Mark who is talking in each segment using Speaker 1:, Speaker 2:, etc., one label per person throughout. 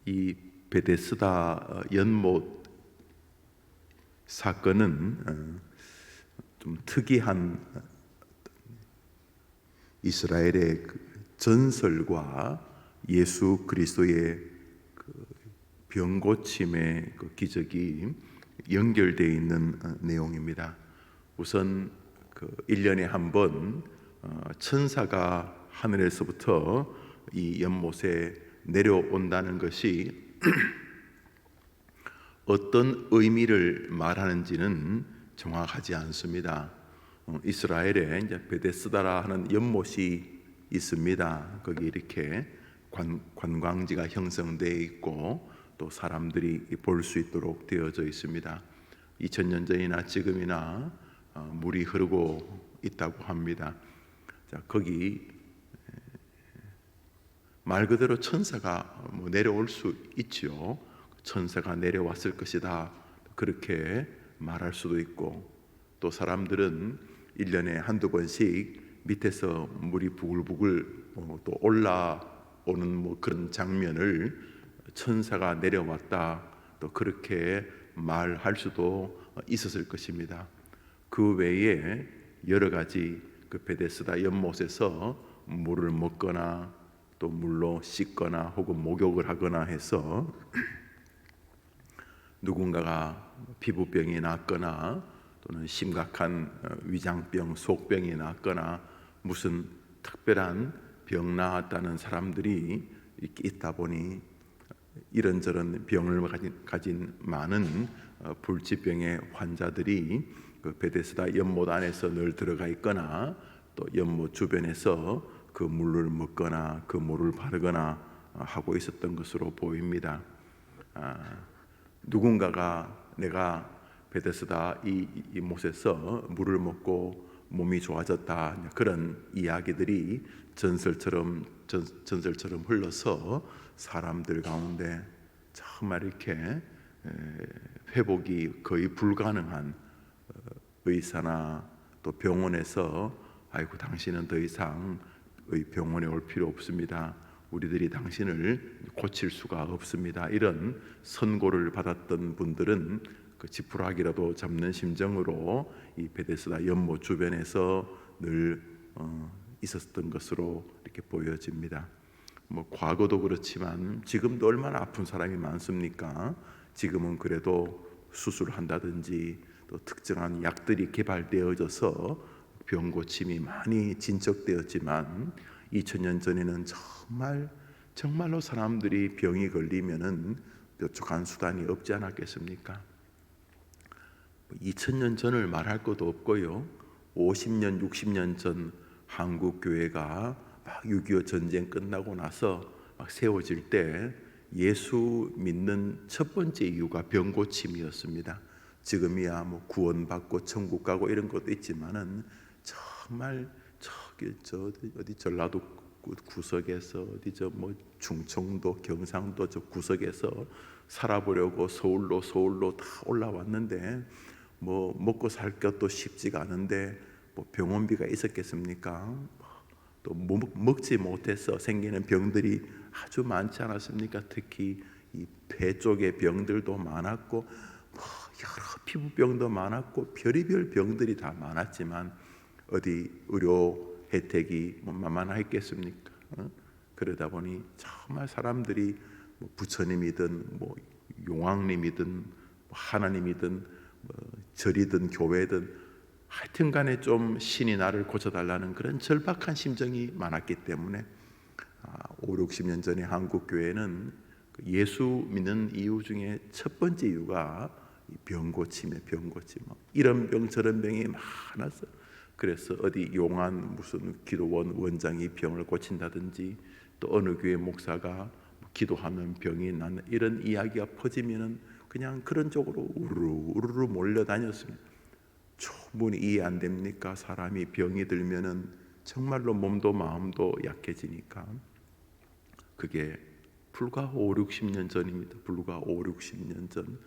Speaker 1: 이 베데스다 연못 사건은 좀 특이한 이스라엘의 전설과 예수 그리스도의 병 고침의 기적이 연결되어 있는 내용입니다. 우선 1년에 한 번 천사가 하늘에서부터 이 연못에 내려온다는 것이 어떤 의미를 말하는지는 정확하지 않습니다. 이스라엘에 이제 베데스다라 하는 연못이 있습니다. 거기 이렇게 관광지가 형성되어 있고 또 사람들이 볼 수 있도록 되어져 있습니다. 2000년 전이나 지금이나 물이 흐르고 있다고 합니다. 자, 거기 말 그대로 천사가 내려올 수 있지요. 천사가 내려왔을 것이다, 그렇게 말할 수도 있고, 또 사람들은 1년에 한두 번씩 밑에서 물이 부글부글 또 올라오는 그런 장면을 천사가 내려왔다, 또 그렇게 말할 수도 있었을 것입니다. 그 외에 여러 가지 베데스다 연못에서 물을 먹거나 또 물로 씻거나 혹은 목욕을 하거나 해서 누군가가 피부병이 났거나 또는 심각한 위장병, 속병이 났거나 무슨 특별한 병 나았다는 사람들이 이렇게 있다 보니 이런저런 병을 가진 많은 불치병의 환자들이 베데스다 연못 안에서 늘 들어가 있거나 또 연못 주변에서 그 물을 먹거나 그 물을 바르거나 하고 있었던 것으로 보입니다. 누군가가 내가 베데스다 이 못에서 물을 먹고 몸이 좋아졌다, 그런 이야기들이 전설처럼 흘러서 사람들 가운데 정말 이렇게 회복이 거의 불가능한 의사나 또 병원에서 아이고 당신은 더 이상 병원에 올 필요 없습니다, 우리들이 당신을 고칠 수가 없습니다, 이런 선고를 받았던 분들은 지푸라기라도 잡는 심정으로 이 베데스다 연못 주변에서 늘 있었던 것으로 이렇게 보여집니다. 과거도 그렇지만 지금도 얼마나 아픈 사람이 많습니까? 지금은 그래도 수술한다든지 또 특정한 약들이 개발되어져서 병 고침이 많이 진척되었지만 2000년 전에는 정말로 사람들이 병이 걸리면은 뾰족한 수단이 없지 않았겠습니까? 2000년 전을 말할 것도 없고요, 50년, 60년 전 한국 교회가 막 6.25 전쟁 끝나고 나서 막 세워질 때 예수 믿는 첫 번째 이유가 병 고침이었습니다. 지금이야 구원받고 천국 가고 이런 것도 있지만은 정말 어디 전라도 구석에서 어디 충청도 경상도 구석에서 살아보려고 서울로 다 올라왔는데 먹고 살 것도 쉽지가 않은데 병원비가 있었겠습니까? 또 먹지 못해서 생기는 병들이 아주 많지 않았습니까? 특히 이 폐 쪽의 병들도 많았고 여러 피부병도 많았고 별의별 병들이 다 많았지만 어디 의료 혜택이 만만했겠습니까? 그러다 보니 정말 사람들이 부처님이든 용왕님이든 하나님이든 절이든 교회든 하여튼간에 좀 신이 나를 고쳐달라는 그런 절박한 심정이 많았기 때문에 5, 60년 전에 한국 교회는 예수 믿는 이유 중에 첫 번째 이유가 병 고침이에요. 병 고침. 이런 병 저런 병이 많았어. 그래서 어디 용안 무슨 기도원 원장이 병을 고친다든지 또 어느 교회 목사가 기도하면 병이 나는 이런 이야기가 퍼지면은 그냥 그런 쪽으로 우르르 몰려다녔습니다. 충분히 이해 안 됩니까? 사람이 병이 들면은 정말로 몸도 마음도 약해지니까. 그게 불과 5, 60년 전입니다. 불과 5, 60년 전.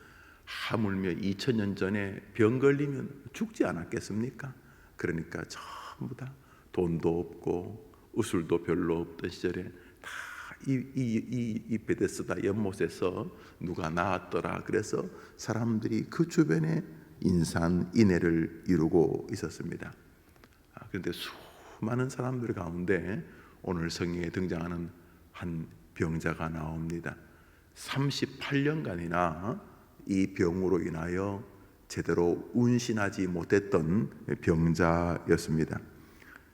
Speaker 1: 하물며 2000년 전에 병 걸리면 죽지 않았겠습니까? 그러니까 전부 다 돈도 없고 의술도 별로 없던 시절에 다 이 베데스다 연못에서 누가 나왔더라. 그래서 사람들이 그 주변에 인산인해를 이루고 있었습니다. 그런데 수많은 사람들 가운데 오늘 성경에 등장하는 한 병자가 나옵니다. 38년간이나 이 병으로 인하여 제대로 운신하지 못했던 병자였습니다.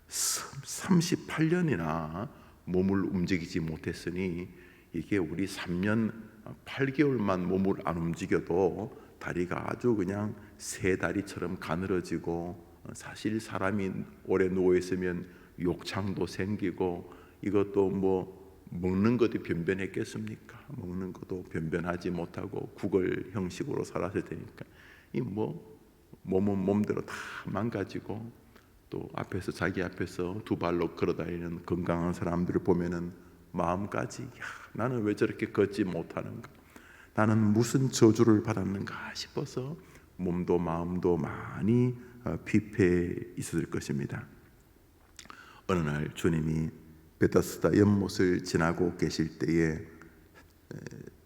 Speaker 1: 38년이나 몸을 움직이지 못했으니 이게 우리 3년 8개월만 몸을 안 움직여도 다리가 아주 그냥 새 다리처럼 가늘어지고, 사실 사람이 오래 누워 있으면 욕창도 생기고, 이것도 뭐 먹는 것도 변변했겠습니까? 먹는 것도 변변하지 못하고 구걸 형식으로 살았을 테니까 이 뭐 몸은 몸대로 다 망가지고, 또 앞에서 자기 앞에서 두 발로 걸어다니는 건강한 사람들을 보면은 마음까지 나는 왜 저렇게 걷지 못하는가, 나는 무슨 저주를 받았는가 싶어서 몸도 마음도 많이 피폐해 있었을 것입니다. 어느 날 주님이 베데스다 연못을 지나고 계실 때에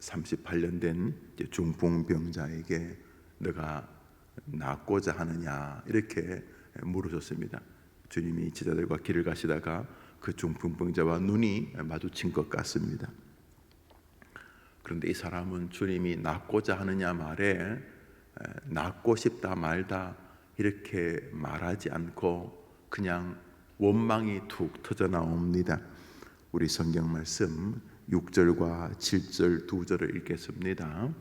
Speaker 1: 38년 된 중풍병자에게 너가 낫고자 하느냐 이렇게 물으셨습니다. 주님이 제자들과 길을 가시다가 그 중풍병자와 눈이 마주친 것 같습니다. 그런데 이 사람은 주님이 낫고자 하느냐 말에 낫고 싶다 말다 이렇게 말하지 않고 그냥 원망이 툭 터져 나옵니다. 우리 성경 말씀 6절과 7절 두 절을 읽겠습니다.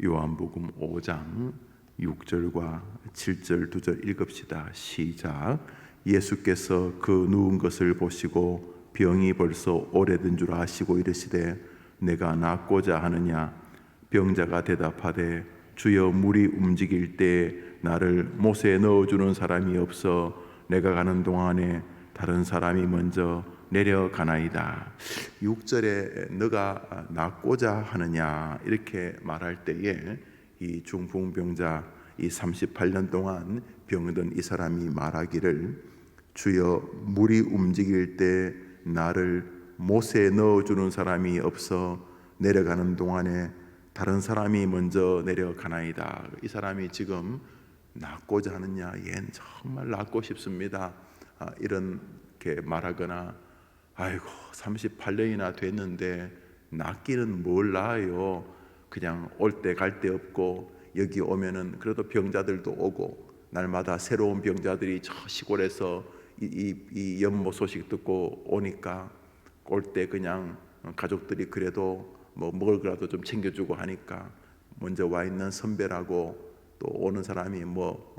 Speaker 1: 요한복음 5장 6절과 7절 두 절 읽읍시다. 시작. 예수께서 그 누운 것을 보시고 병이 벌써 오래된 줄 아시고 이르시되 내가 낫고자 하느냐. 병자가 대답하되 주여 물이 움직일 때 나를 못에 넣어주는 사람이 없어 내가 가는 동안에 다른 사람이 먼저 내려가나이다. 6절에 너가 낫고자 하느냐 이렇게 말할 때에 이 중풍병자, 이 38년 동안 병든 이 사람이 말하기를 주여 물이 움직일 때 나를 못에 넣어주는 사람이 없어 내려가는 동안에 다른 사람이 먼저 내려가나이다. 이 사람이 지금 낫고자 하느냐, 얜 정말 낫고 싶습니다, 이렇게 말하거나 아이고 38년이나 됐는데 낫기는 뭘 나아요. 그냥 올 때 갈 데 없고 여기 오면은 그래도 병자들도 오고 날마다 새로운 병자들이 저 시골에서 이 연못 소식 듣고 오니까 올 때 그냥 가족들이 그래도 뭐 먹을 거라도 좀 챙겨주고 하니까 먼저 와 있는 선배라고 또 오는 사람이 뭐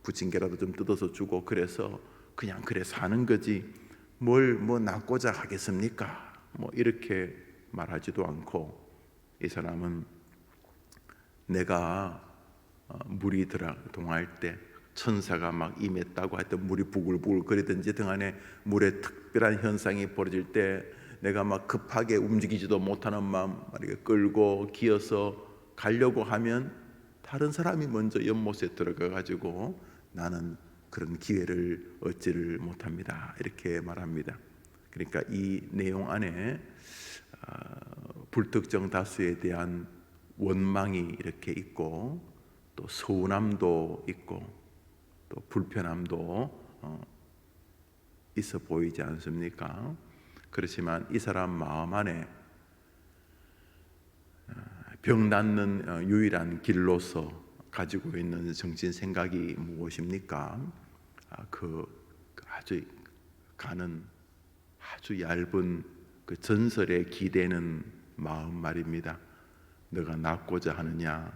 Speaker 1: 부침개라도 좀 뜯어서 주고 그래서 그냥 그래 사는 거지 뭘 뭐 낫고자 하겠습니까? 뭐 이렇게 말하지도 않고 이 사람은 내가 물이 동할 때 천사가 막 임했다고 하여튼 물이 부글부글 거리든지 등안에 물에 특별한 현상이 벌어질 때 내가 막 급하게 움직이지도 못하는 마음 끌고 기어서 가려고 하면 다른 사람이 먼저 연못에 들어가 가지고 나는 그런 기회를 얻지를 못합니다. 이렇게 말합니다. 그러니까 이 내용 안에 불특정 다수에 대한 원망이 이렇게 있고 또 서운함도 있고 또 불편함도 있어 보이지 않습니까? 그렇지만 이 사람 마음 안에 병 낫는 유일한 길로서 가지고 있는 정신 생각이 무엇입니까? 그 아주 가는 아주 얇은 그 전설에 기대는 마음 말입니다. 너가 낫고자 하느냐?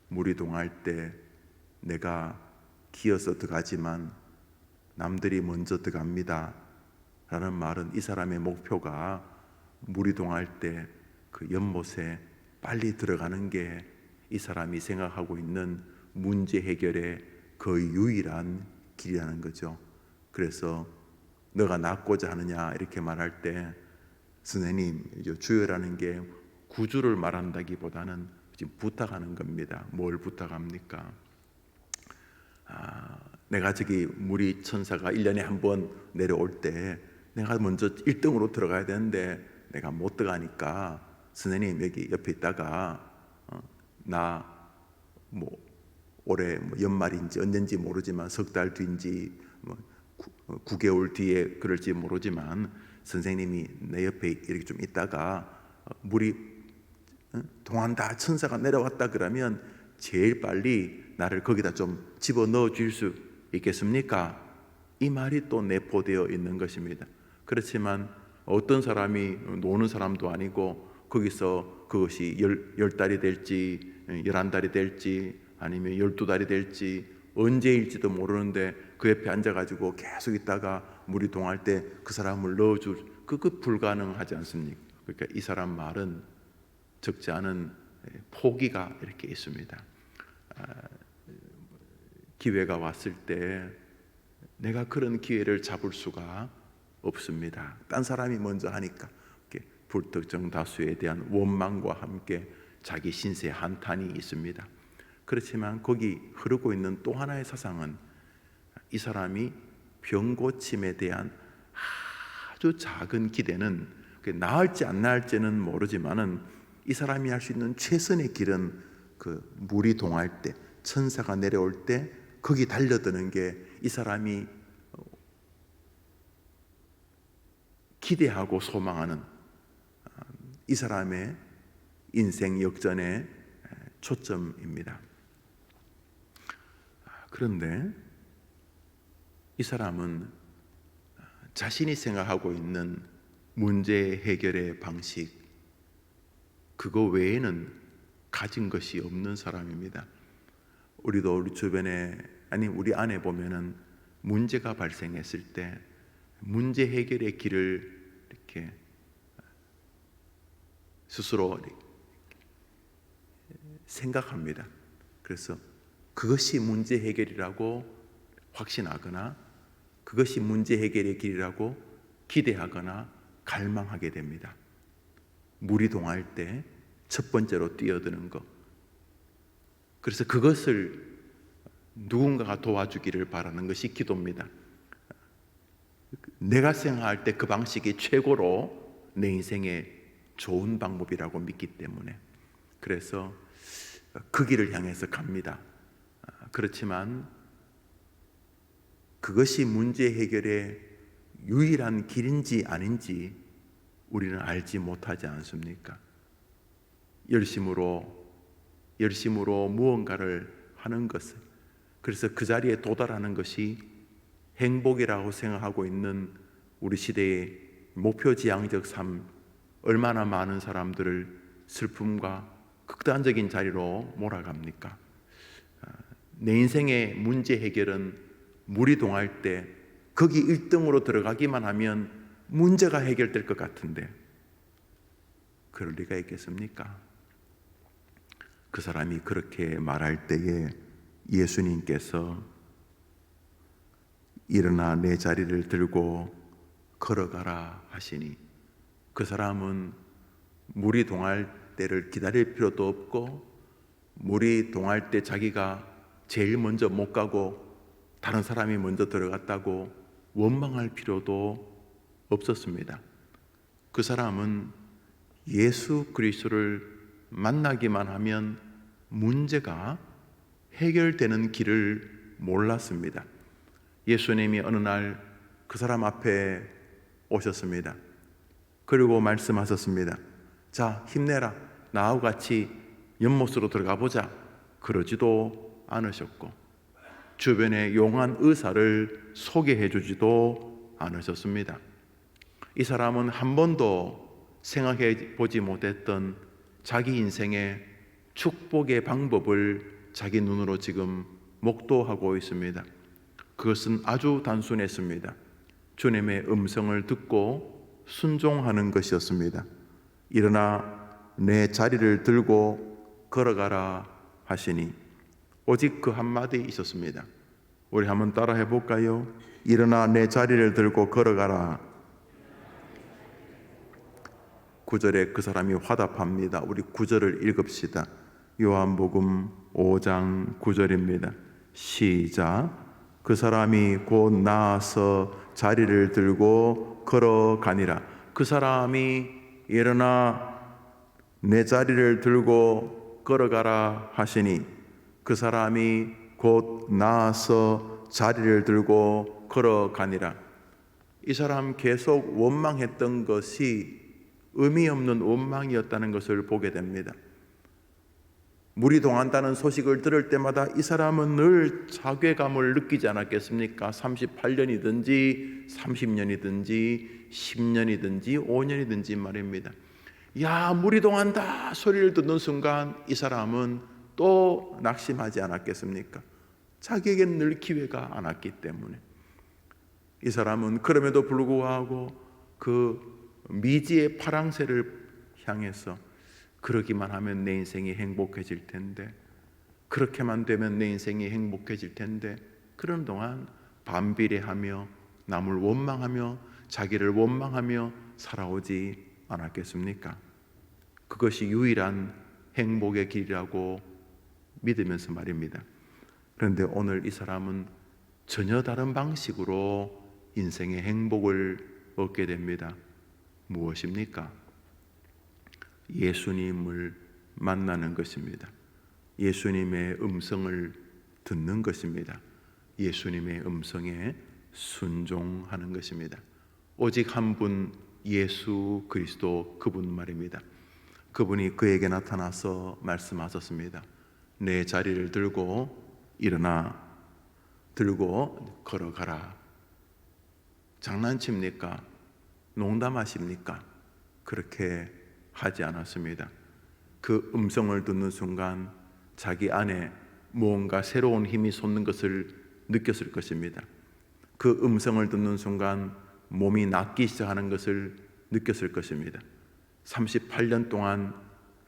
Speaker 1: 물이 동할 때 내가 기어서 들어가지만 남들이 먼저 들어갑니다 라는 말은 이 사람의 목표가 물이 동할 때 그 연못에 빨리 들어가는 게 이 사람이 생각하고 있는 문제 해결의 거의 유일한 길이라는 거죠. 그래서 너가 낫고자 하느냐 이렇게 말할 때 선생님 주여라는 게 구주를 말한다기보다는 지금 부탁하는 겁니다. 뭘 부탁합니까? 내가 저기 물이 천사가 1년에 한 번 내려올 때 내가 먼저 1등으로 들어가야 되는데 내가 못 들어가니까 선생님 여기 옆에 있다가 나 뭐 올해 뭐 연말인지 언젠지 모르지만 석 달 뒤인지 뭐 9개월 뒤에 그럴지 모르지만 선생님이 내 옆에 이렇게 좀 있다가 물이 동한다 천사가 내려왔다 그러면 제일 빨리 나를 거기다 좀 집어넣어 줄 수 있겠습니까? 이 말이 또 내포되어 있는 것입니다. 그렇지만 어떤 사람이 노는 사람도 아니고 거기서 그것이 10달이 될지 11달이 될지 아니면 12달이 될지 언제일지도 모르는데 그 옆에 앉아가지고 계속 있다가 물이 동할 때 그 사람을 넣어줄 그거 불가능하지 않습니까? 그러니까 이 사람 말은 적지 않은 포기가 이렇게 있습니다. 기회가 왔을 때 내가 그런 기회를 잡을 수가 없습니다. 딴 사람이 먼저 하니까 불특정 다수에 대한 원망과 함께 자기 신세 한탄이 있습니다. 그렇지만 거기 흐르고 있는 또 하나의 사상은 이 사람이 병 고침에 대한 아주 작은 기대는 나을지 안 나을지는 모르지만은 이 사람이 할 수 있는 최선의 길은 그 물이 동할 때 천사가 내려올 때 거기 달려드는 게 이 사람이 기대하고 소망하는 이 사람의 인생 역전의 초점입니다. 그런데 이 사람은 자신이 생각하고 있는 문제 해결의 방식 그거 외에는 가진 것이 없는 사람입니다. 우리도 우리 주변에 아니 우리 안에 보면은 문제가 발생했을 때 문제 해결의 길을 이렇게 스스로 생각합니다. 그래서 그것이 문제 해결이라고 확신하거나 그것이 문제 해결의 길이라고 기대하거나 갈망하게 됩니다. 물이 동할 때 첫 번째로 뛰어드는 것. 그래서 그것을 누군가가 도와주기를 바라는 것이 기도입니다. 내가 생각할 때 그 방식이 최고로 내 인생에 좋은 방법이라고 믿기 때문에 그래서 그 길을 향해서 갑니다. 그렇지만 그것이 문제 해결의 유일한 길인지 아닌지 우리는 알지 못하지 않습니까? 열심으로 무언가를 하는 것을 그래서 그 자리에 도달하는 것이 행복이라고 생각하고 있는 우리 시대의 목표지향적 삶 얼마나 많은 사람들을 슬픔과 극단적인 자리로 몰아갑니까? 내 인생의 문제 해결은 물이 동할 때 거기 1등으로 들어가기만 하면 문제가 해결될 것 같은데 그럴 리가 있겠습니까? 그 사람이 그렇게 말할 때에 예수님께서 일어나 내 자리를 들고 걸어가라 하시니 그 사람은 물이 동할 때를 기다릴 필요도 없고 물이 동할 때 자기가 제일 먼저 못 가고 다른 사람이 먼저 들어갔다고 원망할 필요도 없었습니다. 그 사람은 예수 그리스도를 만나기만 하면 문제가 해결되는 길을 몰랐습니다. 예수님이 어느 날 그 사람 앞에 오셨습니다. 그리고 말씀하셨습니다. 자, 힘내라. 나하고 같이 연못으로 들어가 보자. 그러지도 않으셨고 주변에 용한 의사를 소개해 주지도 않으셨습니다. 이 사람은 한 번도 생각해 보지 못했던 자기 인생의 축복의 방법을 자기 눈으로 지금 목도하고 있습니다. 그것은 아주 단순했습니다. 주님의 음성을 듣고 순종하는 것이었습니다. 일어나 내 자리를 들고 걸어가라 하시니 오직 그 한마디 있었습니다. 우리 한번 따라 해볼까요? 일어나 내 자리를 들고 걸어가라. 9절에 그 사람이 화답합니다. 우리 9절을 읽읍시다. 요한복음 5장 9절입니다. 시작. 그 사람이 곧 나아서 자리를 들고 걸어가니라. 그 사람이 일어나 내 자리를 들고 걸어가라 하시니 그 사람이 곧 나아서 자리를 들고 걸어가니라. 이 사람 계속 원망했던 것이 의미 없는 원망이었다는 것을 보게 됩니다. 물이 동한다는 소식을 들을 때마다 이 사람은 늘 자괴감을 느끼지 않았겠습니까? 38년이든지 30년이든지 10년이든지 5년이든지 말입니다. 야, 물이 동한다 소리를 듣는 순간 이 사람은 또 낙심하지 않았겠습니까? 자기에겐 늘 기회가 안 왔기 때문에. 이 사람은 그럼에도 불구하고 그 미지의 파랑새를 향해서 그러기만 하면 내 인생이 행복해질 텐데, 그렇게만 되면 내 인생이 행복해질 텐데, 그런 동안 반비례하며 남을 원망하며 자기를 원망하며 살아오지 않았겠습니까? 그것이 유일한 행복의 길이라고 믿으면서 말입니다. 그런데 오늘 이 사람은 전혀 다른 방식으로 인생의 행복을 얻게 됩니다. 무엇입니까? 예수님을 만나는 것입니다. 예수님의 음성을 듣는 것입니다. 예수님의 음성에 순종하는 것입니다. 오직 한 분, 예수 그리스도, 그분 말입니다. 그분이 그에게 나타나서 말씀하셨습니다. 내 자리를 들고 일어나 들고 걸어가라. 장난칩니까? 농담하십니까? 그렇게 하지 않았습니다. 그 음성을 듣는 순간 자기 안에 무언가 새로운 힘이 솟는 것을 느꼈을 것입니다. 그 음성을 듣는 순간 몸이 낫기 시작하는 것을 느꼈을 것입니다. 38년 동안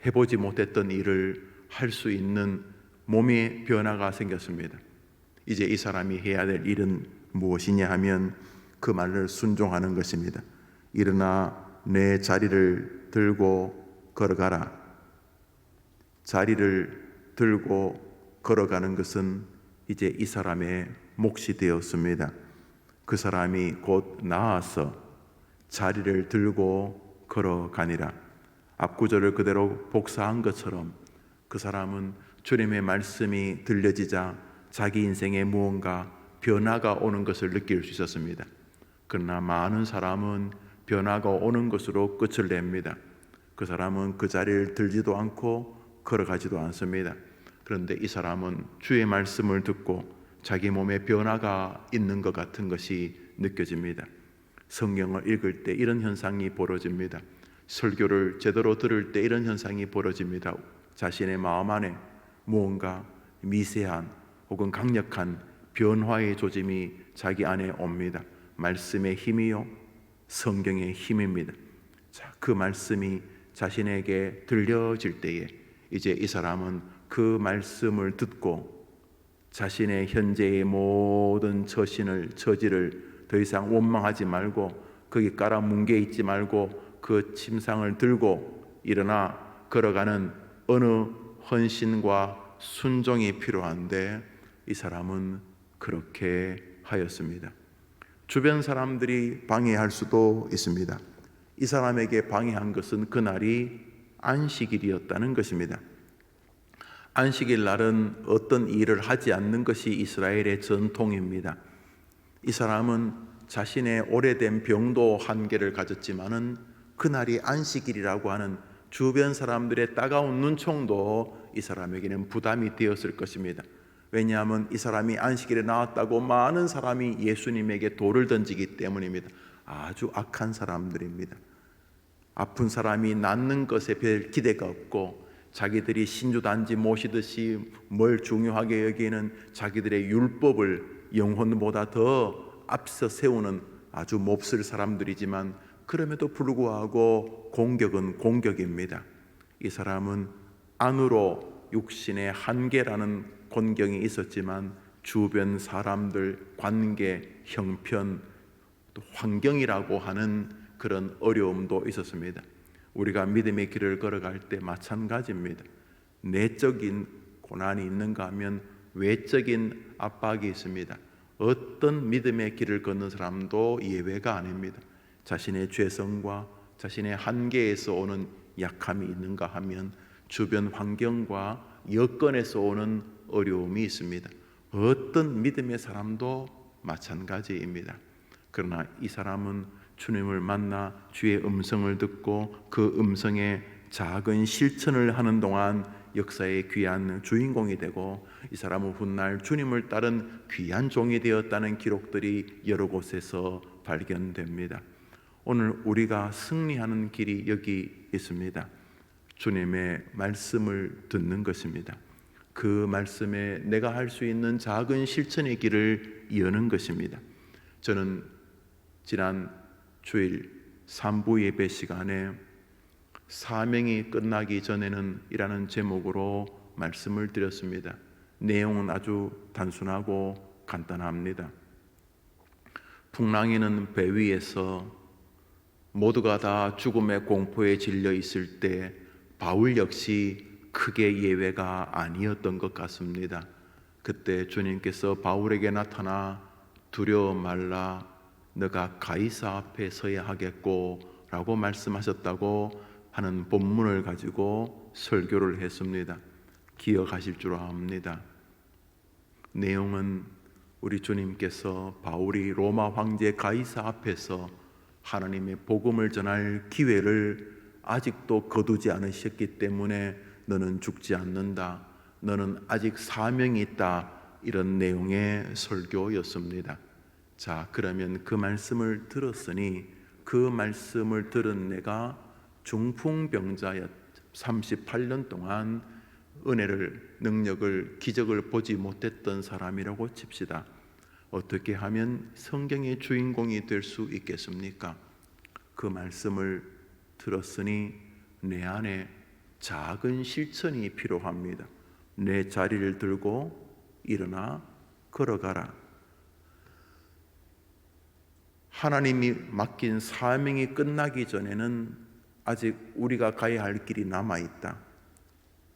Speaker 1: 해보지 못했던 일을 할 수 있는 몸의 변화가 생겼습니다. 이제 이 사람이 해야 될 일은 무엇이냐 하면 그 말을 순종하는 것입니다. 일어나 내 자리를 들고 걸어가라. 자리를 들고 걸어가는 것은 이제 이 사람의 몫이 되었습니다. 그 사람이 곧 나아서 자리를 들고 걸어가니라. 앞구절을 그대로 복사한 것처럼 그 사람은 주님의 말씀이 들려지자 자기 인생에 무언가 변화가 오는 것을 느낄 수 있었습니다. 그러나 많은 사람은 변화가 오는 것으로 끝을 냅니다. 그 사람은 그 자리를 들지도 않고 걸어가지도 않습니다. 그런데 이 사람은 주의 말씀을 듣고 자기 몸에 변화가 있는 것 같은 것이 느껴집니다. 성경을 읽을 때 이런 현상이 벌어집니다. 설교를 제대로 들을 때 이런 현상이 벌어집니다. 자신의 마음 안에 무언가 미세한 혹은 강력한 변화의 조짐이 자기 안에 옵니다. 말씀의 힘이요, 성경의 힘입니다. 자, 그 말씀이 자신에게 들려질 때에 이제 이 사람은 그 말씀을 듣고 자신의 현재의 모든 처지를 더 이상 원망하지 말고 거기 깔아 뭉개 있지 말고 그 침상을 들고 일어나 걸어가는 어느 헌신과 순종이 필요한데 이 사람은 그렇게 하였습니다. 주변 사람들이 방해할 수도 있습니다. 이 사람에게 방해한 것은 그날이 안식일이었다는 것입니다. 안식일 날은 어떤 일을 하지 않는 것이 이스라엘의 전통입니다. 이 사람은 자신의 오래된 병도 한계를 가졌지만은 그날이 안식일이라고 하는 주변 사람들의 따가운 눈총도 이 사람에게는 부담이 되었을 것입니다. 왜냐하면 이 사람이 안식일에 나왔다고 많은 사람이 예수님에게 돌을 던지기 때문입니다. 아주 악한 사람들입니다. 아픈 사람이 낫는 것에 별 기대가 없고 자기들이 신주단지 모시듯이 뭘 중요하게 여기는 자기들의 율법을 영혼보다 더 앞서 세우는 아주 몹쓸 사람들이지만 그럼에도 불구하고 공격은 공격입니다. 이 사람은 안으로 육신의 한계라는 곤경이 있었지만 주변 사람들, 관계, 형편, 또 환경이라고 하는 그런 어려움도 있었습니다. 우리가 믿음의 길을 걸어갈 때 마찬가지입니다. 내적인 고난이 있는가 하면 외적인 압박이 있습니다. 어떤 믿음의 길을 걷는 사람도 예외가 아닙니다. 자신의 죄성과 자신의 한계에서 오는 약함이 있는가 하면 주변 환경과 여건에서 오는 어려움이 있습니다. 어떤 믿음의 사람도 마찬가지입니다. 그러나 이 사람은 주님을 만나 주의 음성을 듣고 그 음성에 작은 실천을 하는 동안 역사의 귀한 주인공이 되고, 이 사람은 훗날 주님을 따른 귀한 종이 되었다는 기록들이 여러 곳에서 발견됩니다. 오늘 우리가 승리하는 길이 여기 있습니다. 주님의 말씀을 듣는 것입니다. 그 말씀에 내가 할 수 있는 작은 실천의 길을 여는 것입니다. 저는 지난 주일 3부 예배 시간에 사명이 끝나기 전에는 이라는 제목으로 말씀을 드렸습니다. 내용은 아주 단순하고 간단합니다. 풍랑이는 배 위에서 모두가 다 죽음의 공포에 질려 있을 때 바울 역시 크게 예외가 아니었던 것 같습니다. 그때 주님께서 바울에게 나타나 두려워 말라, 너가 가이사 앞에 서야 하겠고 라고 말씀하셨다고 하는 본문을 가지고 설교를 했습니다. 기억하실 줄 압니다. 내용은 우리 주님께서 바울이 로마 황제 가이사 앞에서 하나님의 복음을 전할 기회를 아직도 거두지 않으셨기 때문에 너는 죽지 않는다, 너는 아직 사명이 있다, 이런 내용의 설교였습니다. 자, 그러면 그 말씀을 들었으니 그 말씀을 들은 내가 중풍병자였 38년 동안 은혜를, 능력을, 기적을 보지 못했던 사람이라고 칩시다. 어떻게 하면 성경의 주인공이 될 수 있겠습니까? 그 말씀을 들었으니 내 안에 작은 실천이 필요합니다. 내 자리를 들고 일어나 걸어가라. 하나님이 맡긴 사명이 끝나기 전에는 아직 우리가 가야 할 길이 남아있다.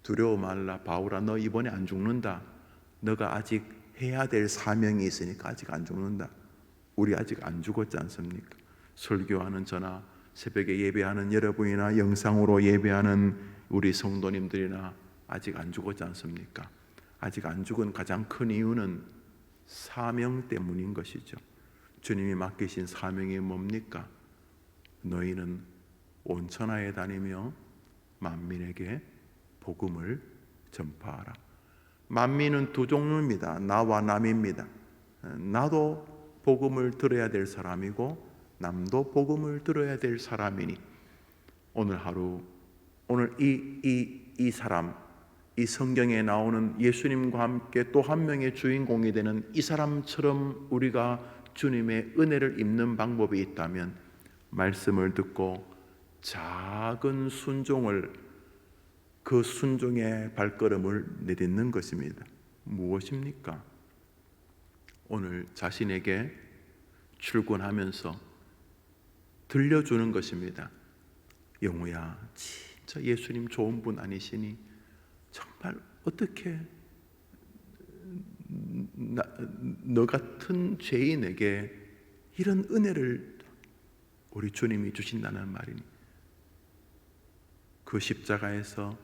Speaker 1: 두려워 말라, 바울아, 너 이번에 안 죽는다. 너가 아직 해야 될 사명이 있으니까 아직 안 죽는다. 우리 아직 안 죽었지 않습니까? 설교하는 저나 새벽에 예배하는 여러분이나 영상으로 예배하는 우리 성도님들이나 아직 안 죽었지 않습니까? 아직 안 죽은 가장 큰 이유는 사명 때문인 것이죠. 주님이 맡기신 사명이 뭡니까? 너희는 온 천하에 다니며 만민에게 복음을 전파하라. 만민은 두 종류입니다. 나와 남입니다. 나도 복음을 들어야 될 사람이고 남도 복음을 들어야 될 사람이니, 오늘 하루, 오늘 이 사람, 이 성경에 나오는 예수님과 함께 또 한 명의 주인공이 되는 이 사람처럼 우리가 주님의 은혜를 입는 방법이 있다면 말씀을 듣고 작은 순종을, 그 순종의 발걸음을 내딛는 것입니다. 무엇입니까? 오늘 자신에게 출근하면서 들려주는 것입니다. 영우야, 진짜 예수님 좋은 분 아니시니 정말 어떻게 너 같은 죄인에게 이런 은혜를 우리 주님이 주신다는 말이니, 그 십자가에서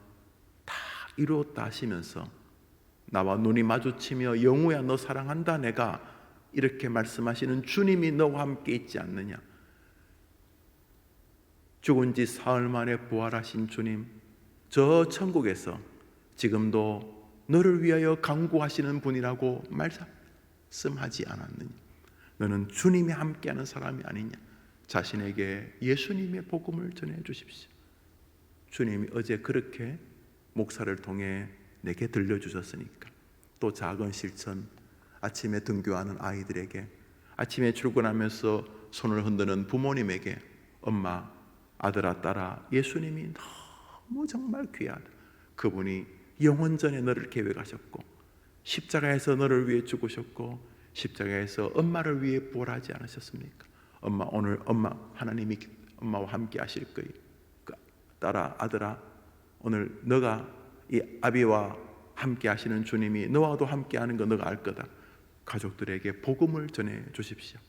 Speaker 1: 다 이루었다 하시면서 나와 눈이 마주치며 영우야 너 사랑한다 내가, 이렇게 말씀하시는 주님이 너와 함께 있지 않느냐. 죽은 지 사흘 만에 부활하신 주님, 저 천국에서 지금도 너를 위하여 간구하시는 분이라고 말씀하지 않았느냐. 너는 주님이 함께하는 사람이 아니냐. 자신에게 예수님의 복음을 전해 주십시오. 주님이 어제 그렇게 목사를 통해 내게 들려주셨으니까 또 작은 실천, 아침에 등교하는 아이들에게, 아침에 출근하면서 손을 흔드는 부모님에게, 엄마, 아들아, 딸아, 예수님이 너무 정말 귀하다. 그분이 영원전에 너를 계획하셨고 십자가에서 너를 위해 죽으셨고 십자가에서 엄마를 위해 부활하지 않으셨습니까? 엄마, 오늘 엄마, 하나님이 엄마와 함께 하실 거예요. 딸아, 아들아, 오늘 너가 이 아비와 함께 하시는 주님이 너와도 함께 하는 거 너가 알 거다. 가족들에게 복음을 전해 주십시오.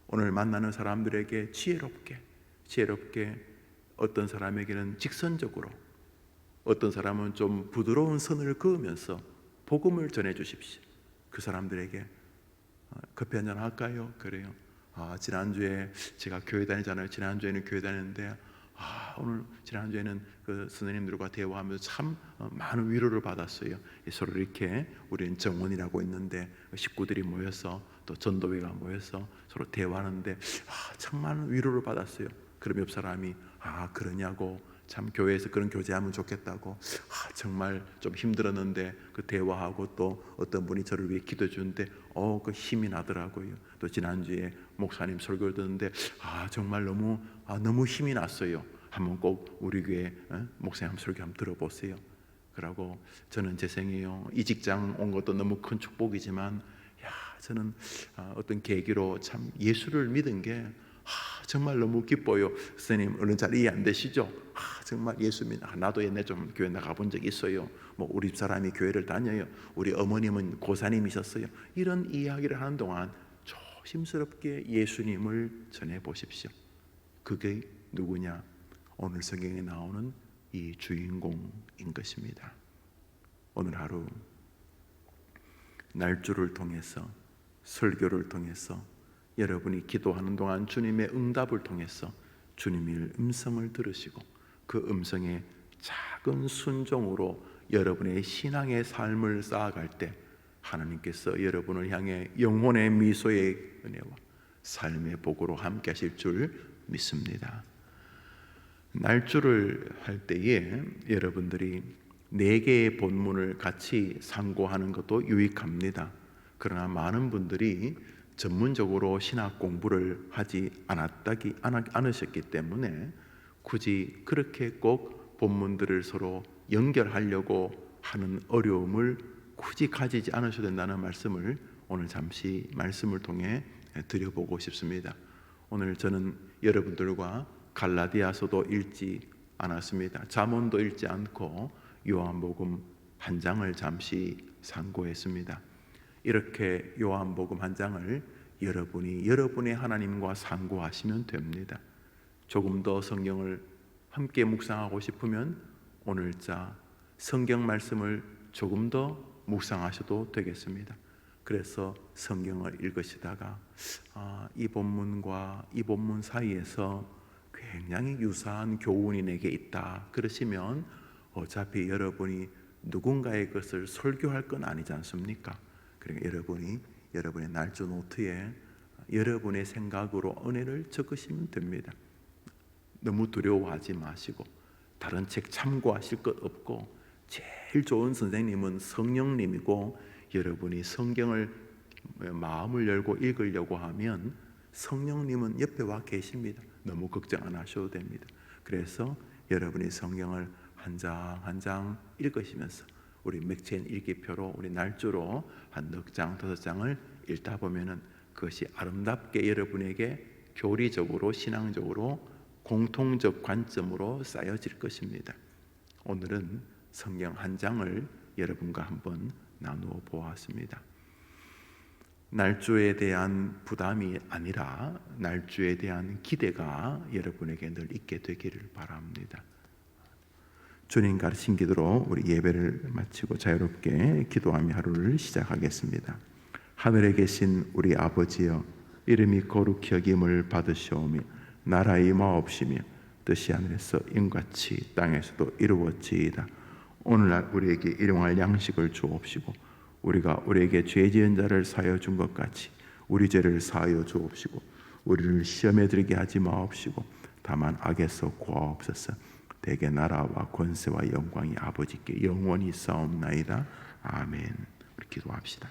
Speaker 1: 오늘 만나는 사람들에게 지혜롭게 어떤 사람에게는 직선적으로, 어떤 사람은 좀 부드러운 선을 그으면서 복음을 전해 주십시오. 그 사람들에게 커피 한잔 할까요? 그래요. 지난주에 제가 교회 다니잖아요. 지난주에는 교회 다녔는데 오늘 지난주에는 그 선생님들과 대화하면서 참 많은 위로를 받았어요. 서로 이렇게 우리는 정원이라고 있는데 식구들이 모여서 또 전도회가 모여서 서로 대화하는데 참 많은 위로를 받았어요. 그럼 옆 사람이 그러냐고, 참 교회에서 그런 교제하면 좋겠다고, 정말 좀 힘들었는데 그 대화하고 또 어떤 분이 저를 위해 기도해 주는데 그 힘이 나더라고요. 또 지난주에 목사님 설교를 듣는데 정말 너무 힘이 났어요. 한번 꼭 우리 교회 목사님 설교 한번 들어보세요. 그러고 저는 제 생에요, 이 직장 온 것도 너무 큰 축복이지만 저는 어떤 계기로 참 예수를 믿은 게 정말 너무 기뻐요. 선생님 얼른 잘 이해 안 되시죠? 정말 예수 믿 나도 옛날에 좀 교회 나가본 적 있어요. 우리 집사람이 교회를 다녀요. 우리 어머님은 고사님이셨어요. 이런 이야기를 하는 동안 조심스럽게 예수님을 전해 보십시오. 그게 누구냐? 오늘 성경에 나오는 이 주인공인 것입니다. 오늘 하루 날주를 통해서, 설교를 통해서, 여러분이 기도하는 동안 주님의 응답을 통해서 주님의 음성을 들으시고 그 음성에 작은 순종으로 여러분의 신앙의 삶을 쌓아갈 때 하나님께서 여러분을 향해 영혼의 미소의 은혜와 삶의 복으로 함께 하실 줄 믿습니다. 날주를 할 때에 여러분들이 4개의 본문을 같이 상고하는 것도 유익합니다. 그러나 많은 분들이 전문적으로 신학 공부를 하지 않으셨기 때문에 굳이 그렇게 꼭 본문들을 서로 연결하려고 하는 어려움을 굳이 가지지 않으셔도 된다는 말씀을 오늘 잠시 말씀을 통해 드려보고 싶습니다. 오늘 저는 여러분들과 갈라디아서도 읽지 않았습니다. 잠언도 읽지 않고 요한복음 한 장을 잠시 상고했습니다. 이렇게 요한복음 한 장을 여러분이 여러분의 하나님과 상고하시면 됩니다. 조금 더 성경을 함께 묵상하고 싶으면 오늘자 성경 말씀을 조금 더 묵상하셔도 되겠습니다. 그래서 성경을 읽으시다가 이 본문과 이 본문 사이에서 굉장히 유사한 교훈이 내게 있다 그러시면 어차피 여러분이 누군가의 것을 설교할 건 아니지 않습니까? 그러니까 여러분의 날조 노트에 여러분의 생각으로 은혜를 적으시면 됩니다. 너무 두려워하지 마시고 다른 책 참고하실 것 없고 제일 좋은 선생님은 성령님이고 여러분이 성경을 마음을 열고 읽으려고 하면 성령님은 옆에 와 계십니다. 너무 걱정 안 하셔도 됩니다. 그래서 여러분이 성경을 한 장 한 장 읽으시면서 우리 맥체인 일기표로 우리 날조로 한 4장 5장을 읽다 보면은 그것이 아름답게 여러분에게 교리적으로 신앙적으로 공통적 관점으로 쌓여질 것입니다. 오늘은 성경 한 장을 여러분과 한번 나누어 보았습니다. 날조에 대한 부담이 아니라 날조에 대한 기대가 여러분에게 늘 있게 되기를 바랍니다. 주님 가르친 기도로 우리 예배를 마치고 자유롭게 기도하며 하루를 시작하겠습니다. 하늘에 계신 우리 아버지여, 이름이 거룩히 여김을 받으시오며 나라의 임하옵시며 뜻이 하늘에서 인같이 땅에서도 이루어지이다. 오늘날 우리에게 일용할 양식을 주옵시고 우리가 우리에게 죄 지은 자를 사하여 준 것 같이 우리 죄를 사하여 주옵시고 우리를 시험에 들게 하지 마옵시고 다만 악에서 구하옵소서. 대개 나라와 권세와 영광이 아버지께 영원히 있사옵나이다. 아멘. 우리 기도합시다.